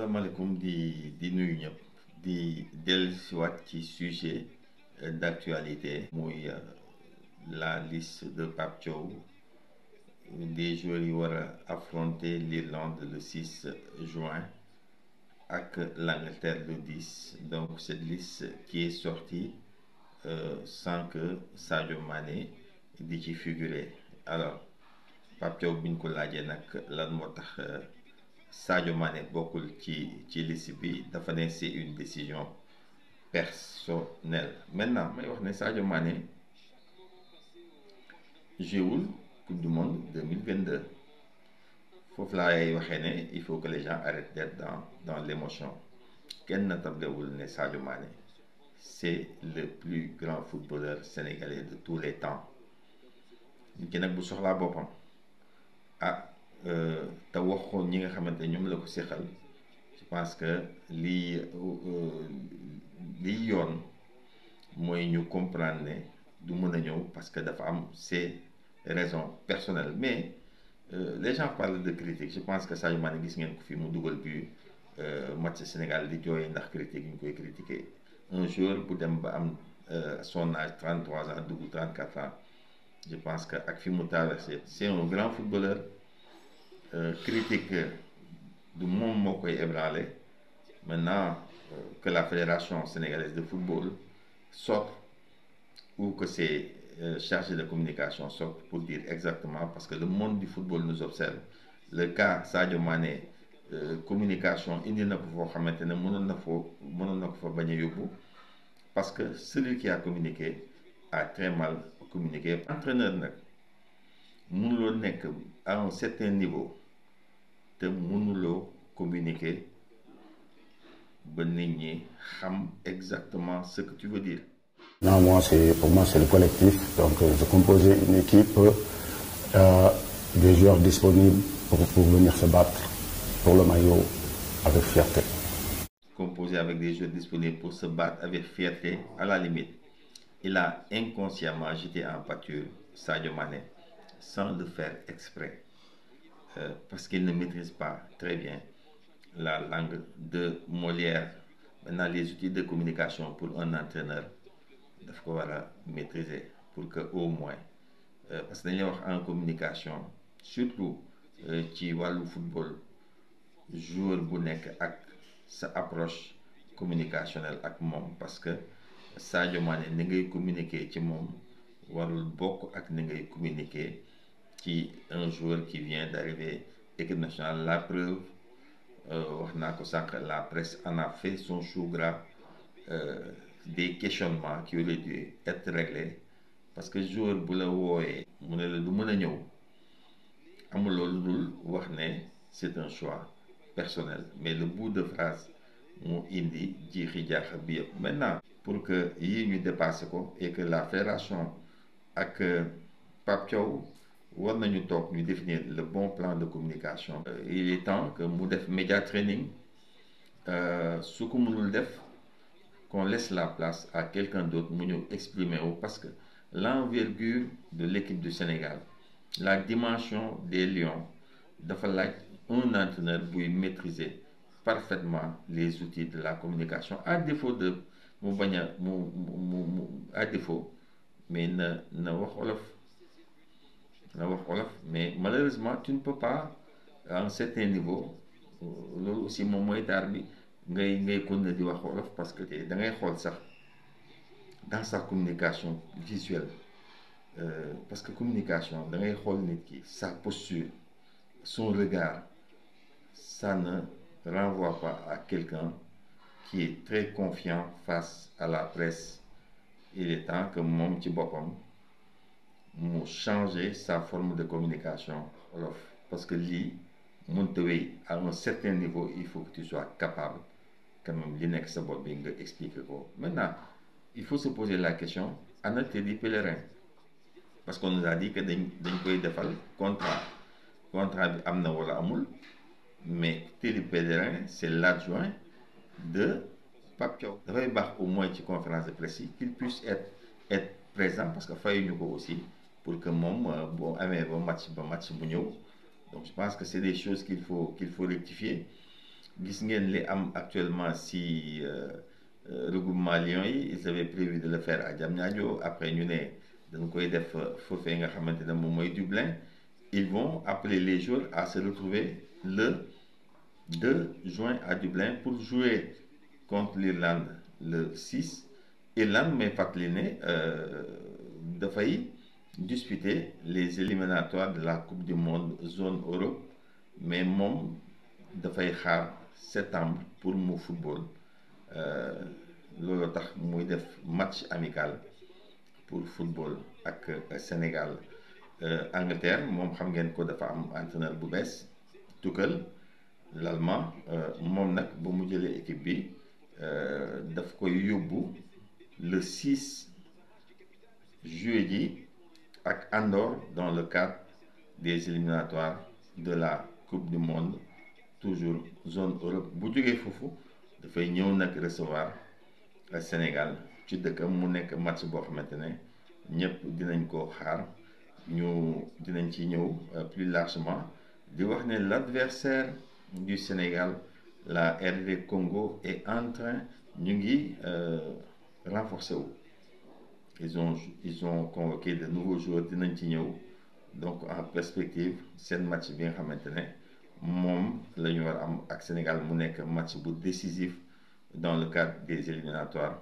salaamaaleykum di nuyu ñëpp di dellusiwaat ci sujet d'actualité muy la liste de Pape Thiaw des joueurs yi war a affronter l'Irlande le 6 juin ak l'Angleterre le 10. Donc cette liste qui est sortie sans que Sadio Mané di ci figurer. Alors Pape Thiaw bi ñu ko laajee nag lan moo tax Sadio Mané bokkul ci liste bi dafa ne c'est une décision personnelle. Maintenant may wax ne Sadio Mané jouewul Coupe du Monde 2022 foofu laay waxee ne il faut que les gens arrêtent d'être dans l'émotion. Kenn na tablewul ne Sadio Mané c'est le plus grand footballeur sénégalais de tous les temps. nit ki nag bu soxlaa boppam te wax ko ñi nga xamante ñoom la ko seqal, je pense que lii yoon mooy ñu comprendre ne du mën a ñëw parce que dafa am ses raisons personnelles. Mais les gens parlent de critique. Je pense que Sadio Mané gis ngeen ko fi mu dugal bi match Sénégal di jooy ndax critique yi ñu koy critiquer. Un joueur bu dem ba am son âge 33 ans dugg 34 ans, je pense que ak fi mu traversé c'est un grand footballeur. Critique du moom moo koy ébranler. Maintenant que la fédération sénégalaise de football sorte ou que ses chargés de communication sortent pour dire exactement, parce que le monde du football nous observe. Le cas Sadio Mané, communication indi na ko foo xamante ne mënoon na ko fa bañ a yóbbu, parce que celui qui a communiqué a très mal communiqué. Entraîneur nag mënuloo nekk à un certain niveau te mënuloo communiquer ba nit ñi xam exactement ce que tu veux dire. Non, pour moi c'est le collectif. Donc je composais une équipe des joueurs disponibles pour venir se battre pour le maillot avec fierté. Composé avec des joueurs disponibles pour se battre avec fierté. À la limite, il a inconsciemment jeté en pâture Sadio Mané sans le faire exprès, parce qu'il ne maîtrise pas très bien la langue de Molière. Maintenant, les outils de communication pour un entraîneur daf ko war a maîtriser pour que au moins parce que dañuy wax en communication surtout ci wàllu football, joueur bu nekk ak sa approche communicationnelle ak moom, parce que Sadio Mané ni ngay communiquer ci moom warul bokk ak ni ngay communiquer ci un joueur qui vient d'arriver équipe nationale. La preuve, wax naa ko sànq, la presse en a fait son chou gras, des questionnements qui auraient dû être réglés, parce que joueur bu la wooyee mu ne la du mën a ñëw, amuloo lu dul wax ne c'est un choix personnel. Mais le bout de phrase mu indi jiixi jaaxa bi yëpp. Maintenant pour que yii ñu dépassé ko et que la fédération ak Pape Thiaw war nañu toog ñu définir le bon plan de communication. Il est temps que mu def média training. Su ko mënul def, qu'on laisse la place à quelqu'un d'autre mu ñëw exprimer wu, parce que l'envergure de l'équipe du Sénégal, la dimension des Lions dafa laaj un entraîneur buy maîtriser parfaitement les outils de la communication. À défaut de mu bañ a à défaut, mais na wax wolof. Mais malheureusement tu ne peux pas à un certain niveau. Loolu aussi moom mooy taar bi ngay continuer di wax wolof, parce que da ngay xool sax dans sa communication visuelle, parce que communication da ngay xool nit ki, sa posture, son regard, ça ne renvoie pas à quelqu'un qui est très confiant face à la presse. Il est temps que moom ci boppam mu changer sa forme de communication wolof, parce que lii mënta wéy. À un certain niveau, il faut que tu sois capable quand même li nekk sa bopp bi nga expliquer ko. Maintenant il faut se poser la question, ana Teddy Pellerin, parce qu'on nous a dit que dañ koy defal contrat bi am na wala amul, mais Teddy Pellerin c'est l'adjoint de Pape Thiaw. Dafay baax au moins ci conférence de presse yi qu'il puisse être présent, parce que fayuñu ko aussi pour que moom boo amee ba match bu ñëw. Donc je pense que c'est des choses qu'il faut rectifier. gis ngeen li am actuellement si regroupement Lions yi. Ils avaient prévu de le faire à Diamniadio, après ñu ne dañ koy def foofee nga xamante ne moom mooy Dublin. Ils vont appeler les joueurs à se retrouver le 2 juin à Dublin pour jouer contre l'Irlande le 6. Irlande may fàttali ne dafay disputer les éliminatoires de la Coupe du Monde zone Europe, mais moom dafay xaar septembre pour mu football. Loolu tax muy def match amical pour football ak Sénégal. Angleterre moom xam ngeen ko dafa am entraîneur bu bees, Tuchel, l'allemand. Moom nag ba mu jëlee équipe bi daf koy yóbbu le 6 juillet ji ak Andorre dans le cadre des éliminatoires de la Coupe du Monde, toujours zone Europe. Bu jógee foofu dafay ñëw nag recevoir Sénégal ci dëkkam, mu nekk match boo xamante ne ñëpp dinañ ko xaar. Ñu dinañ ci ñëw plus largement di wax ne l'adversaire du Sénégal, la RD Congo, est en train ñu ngi renforcer wu. Ils ont convoqué de nouveaux joueurs, dinañ ci ñëw. Donc en perspective seen match bi nga xamante ne moom la ñu war am ak Sénégal mu nekk match bu décisif dans le cadre des éliminatoires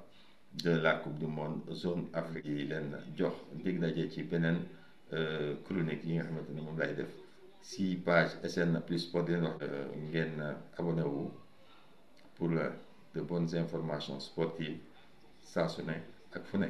de la Coupe du Monde zone Afrique. yi leen jox dig daje ci beneen chronique yi nga xamante ne moom lay def si page SN Plus Sport. di leen wax ngeen abonné wu pour de bonnes informations sportives saa su ne ak fu ne.